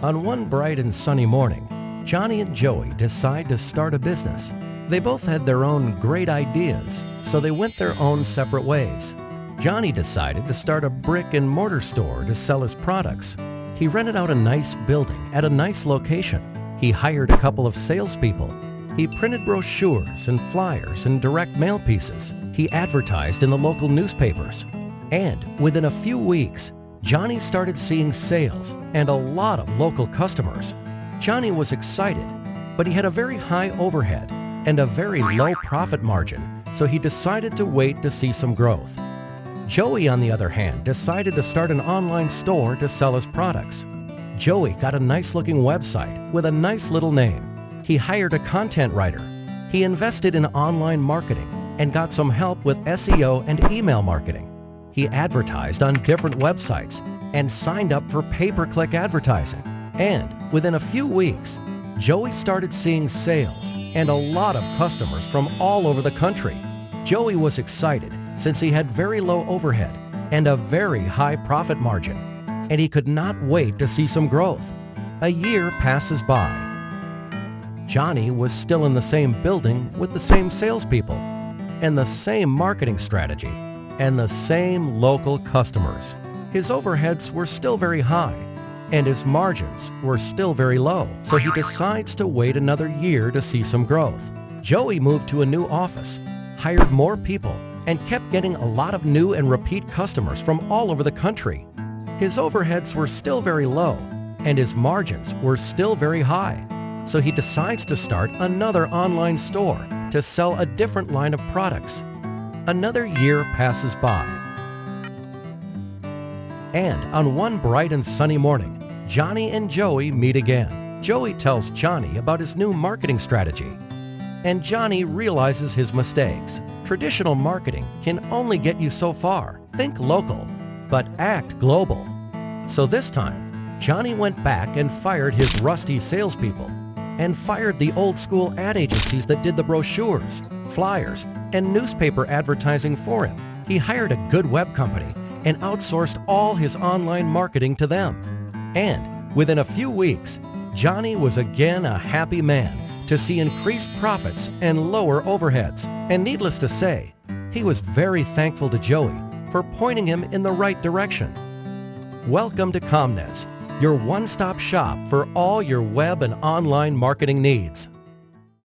On one bright and sunny morning, Johnny and Joey decide to start a business. They both had their own great ideas, so they went their own separate ways. Johnny decided to start a brick and mortar store to sell his products. He rented out a nice building at a nice location. He hired a couple of salespeople. He printed brochures and flyers and direct mail pieces. He advertised in the local newspapers. And within a few weeks, Johnny started seeing sales and a lot of local customers. Johnny was excited, but he had a very high overhead and a very low profit margin, so he decided to wait to see some growth. Joey, on the other hand, decided to start an online store to sell his products. Joey got a nice-looking website with a nice little name. He hired a content writer. He invested in online marketing and got some help with SEO and email marketing. He advertised on different websites and signed up for pay-per-click advertising. And within a few weeks, Joey started seeing sales and a lot of customers from all over the country. Joey was excited since he had very low overhead and a very high profit margin, and he could not wait to see some growth. A year passes by. Johnny was still in the same building with the same salespeople and the same marketing strategy and the same local customers. His overheads were still very high and his margins were still very low, so he decides to wait another year to see some growth. Joey moved to a new office, hired more people, and kept getting a lot of new and repeat customers from all over the country. His overheads were still very low and his margins were still very high, so he decides to start another online store to sell a different line of products. Another year passes by. And on one bright and sunny morning, Johnny and Joey meet again. Joey tells Johnny about his new marketing strategy, and Johnny realizes his mistakes. Traditional marketing can only get you so far. Think local, but act global. So this time, Johnny went back and fired his rusty salespeople and fired the old-school ad agencies that did the brochures, flyers, and newspaper advertising for him. He hired a good web company and outsourced all his online marketing to them. And within a few weeks, Johnny was again a happy man to see increased profits and lower overheads. And needless to say, he was very thankful to Joey for pointing him in the right direction. Welcome to Comnez, your one-stop shop for all your web and online marketing needs.